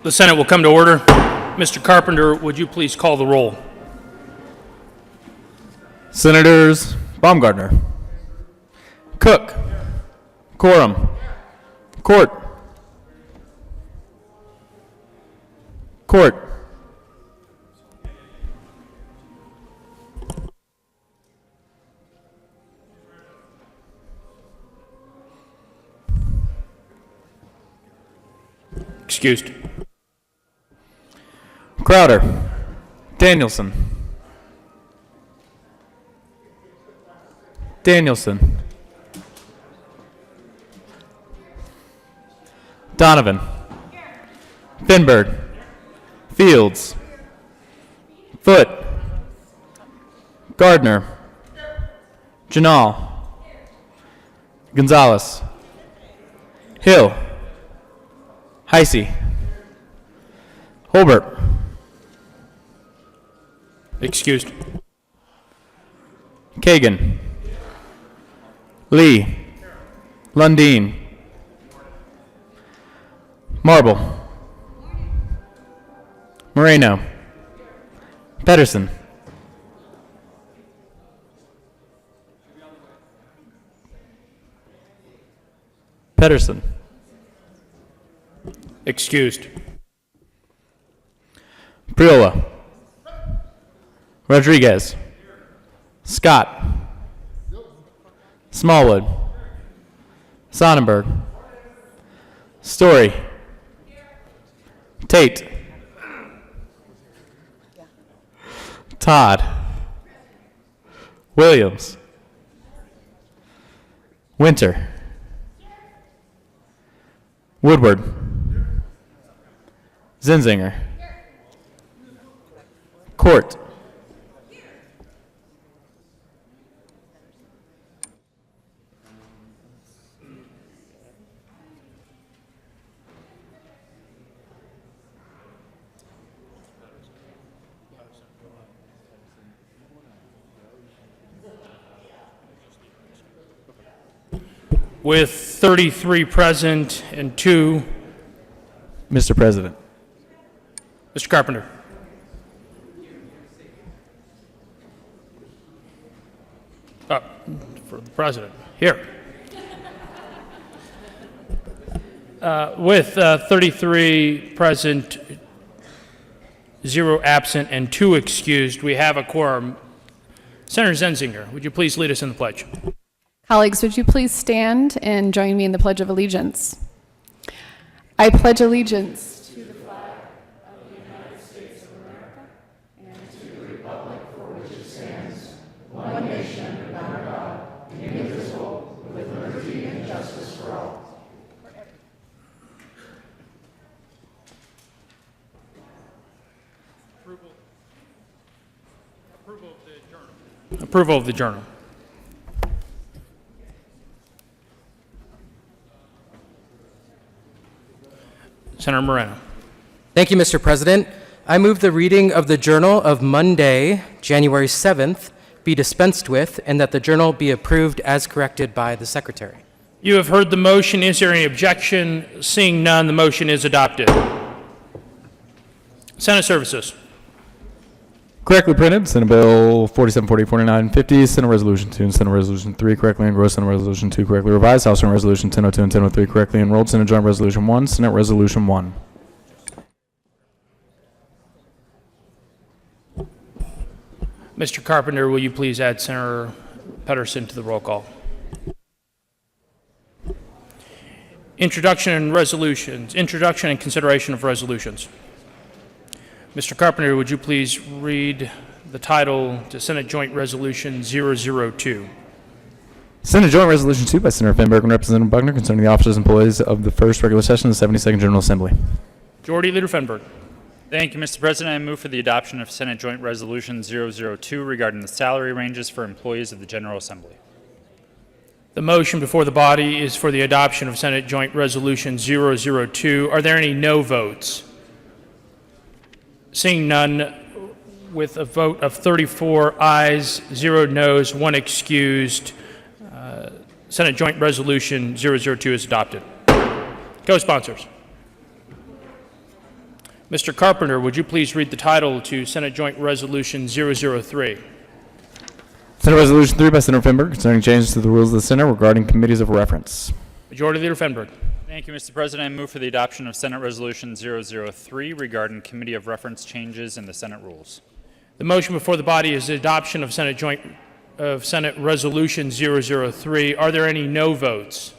The Senate will come to order. Mr. Carpenter, would you please call the roll? Senators Baumgartner, Cook, Quorum, Court, Excused. Crowder, Danielson, Donovan, Finberg, Fields, Foote, Gardner, Janal, Gonzalez, Hill, Heisey, Holbert. Excused. Kagan, Lee, Lundeen, Marble, Moreno, Pedersen, Excused. Priola, Rodriguez, Scott, Smallwood, Sonnenberg, Story, Tate, Todd, Williams, Winter, Woodward, Zinzinger, Court, With 33 present and 2, Mr. President. Mr. Carpenter. For the President. Here. With 33 present, 0 absent, and 2 excused, we have a quorum. Senator Zenzinger, would you please lead us in the pledge? Colleagues, would you please stand and join me in the Pledge of Allegiance? I pledge allegiance to the flag of the United States of America and to the republic for which it stands, one nation under God, indivisible, with liberty and justice for all. Approval of the journal. Senator Moreno. Thank you, Mr. President. I move the reading of the Journal of Monday, January 7th, be dispensed with, and that the journal be approved as corrected by the Secretary. You have heard the motion. Is there any objection? Seeing none, the motion is adopted. Senate Services. Correctly printed, Senate Bill 47, 40, 49, 50, Senate Resolution 2 and Senate Resolution 3 correctly engrossed, Senate Resolution 2 correctly revised, House Senate Resolution 1002 and 1003 correctly enrolled, Senate Joint Resolution 1, Senate Resolution 1. Mr. Carpenter, will you please add Senator Pedersen to the roll call? Introduction and resolutions. Introduction and consideration of resolutions. Mr. Carpenter, would you please read the title to Senate Joint Resolution 002? Senate Joint Resolution 2 by Senator Finberg and Representative Buckner concerning the officers and employees of the first regular session of the 72nd General Assembly. Majority Leader Finberg. Thank you, Mr. President. I move for the adoption of Senate Joint Resolution 002 regarding the salary ranges for employees of the General Assembly. The motion before the body is for the adoption of Senate Joint Resolution 002. Are there any no votes? Seeing none, with a vote of 34 ayes, 0 noes, 1 excused, Senate Joint Resolution 002 is adopted. Co-sponsors. Mr. Carpenter, would you please read the title to Senate Joint Resolution 003? Senate Resolution 3 by Senator Finberg concerning changes to the rules of the Senate regarding committees of reference. Majority Leader Fenberg. Thank you, Mr. President. I move for the adoption of Senate Resolution 003 regarding committee of reference changes in the Senate rules. The motion before the body is the adoption of Senate Resolution 003. Are there any no votes?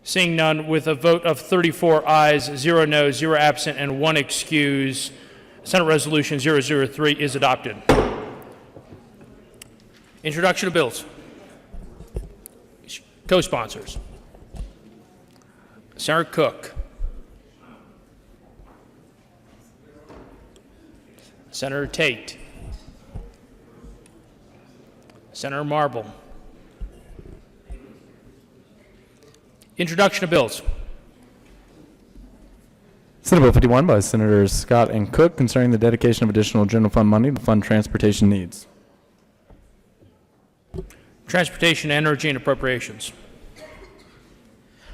Seeing none, with a vote of 34 ayes, 0 noes, 0 absent, and 1 excuse, Senate Resolution 003 is adopted. Introduction of bills. Co-sponsors. Senator Cook. Senator Tate. Senator Marble. Introduction of bills. Senate Bill 51 by Senators Scott and Cook concerning the dedication of additional general fund money to fund transportation needs. Transportation, Energy, and Appropriations.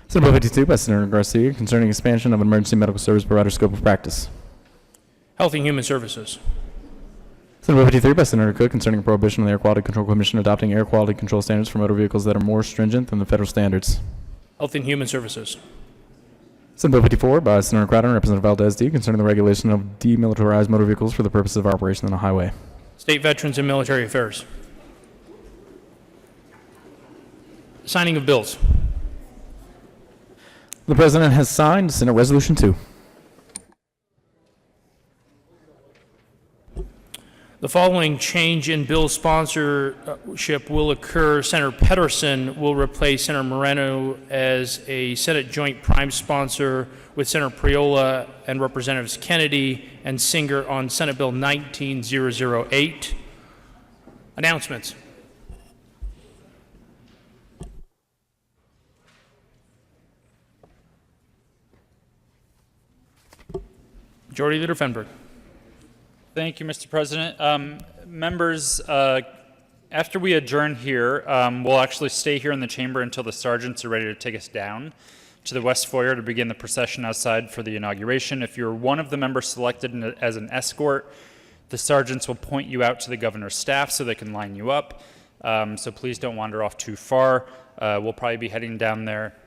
Senate Bill 52 by Senator Garcia concerning expansion of emergency medical service provider scope of practice. Health and Human Services. Senate Bill 53 by Senator Cook concerning prohibition of the Air Quality Control Commission adopting air quality control standards for motor vehicles that are more stringent than the federal standards. Health and Human Services. Senate Bill 54 by Senator Crowder and Representative Valdez D concerning the regulation of demilitarized motor vehicles for the purposes of operation on a highway. State Veterans and Military Affairs. Signing of bills. The President has signed Senate Resolution 2. The following change in bill sponsorship will occur. Senator Pedersen will replace Senator Moreno as a Senate joint prime sponsor with Senator Priola and Representatives Kennedy and Singer on Senate Bill 19008. Announcements. Majority Leader Fenberg. Thank you, Mr. President. Members, after we adjourn here, we'll actually stay here in the chamber until the sergeants are ready to take us down to the West Foyer to begin the procession outside for the inauguration. If you're one of the members selected as an escort, the sergeants will point you out to the governor's staff so they can line you up. So please don't wander off too far. We'll probably be heading down there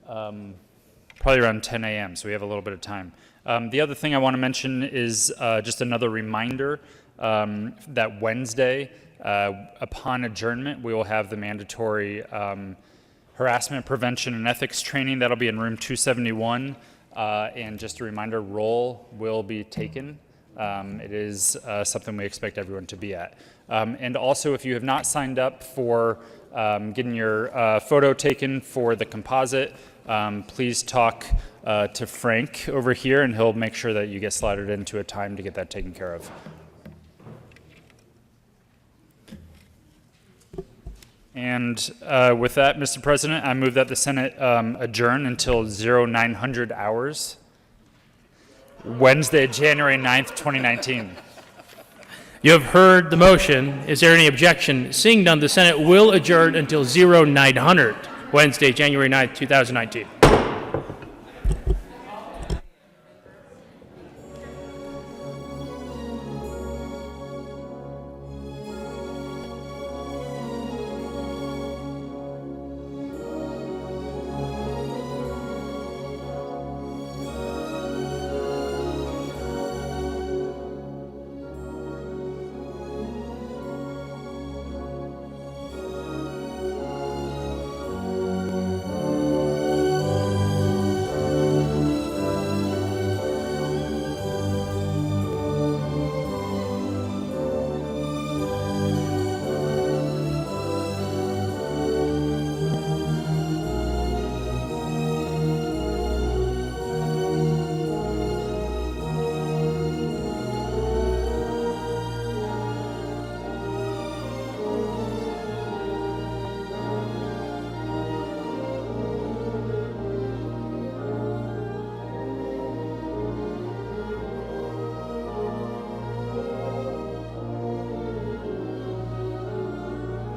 probably around 10 a.m., so we have a little bit of time. The other thing I want to mention is just another reminder that Wednesday, upon adjournment, we will have the mandatory harassment prevention and ethics training. That'll be in room 271. And just a reminder, roll will be taken. It is something we expect everyone to be at. And also, if you have not signed up for getting your photo taken for the composite, please talk to Frank over here, and he'll make sure that you get slotted into a time to get that taken care of. And with that, Mr. President, I move that the Senate adjourn until 0900 hours, Wednesday, January 9th, 2019. You have heard the motion. Is there any objection? Seeing none, the Senate will adjourn until 0900, Wednesday, January 9th, 2019.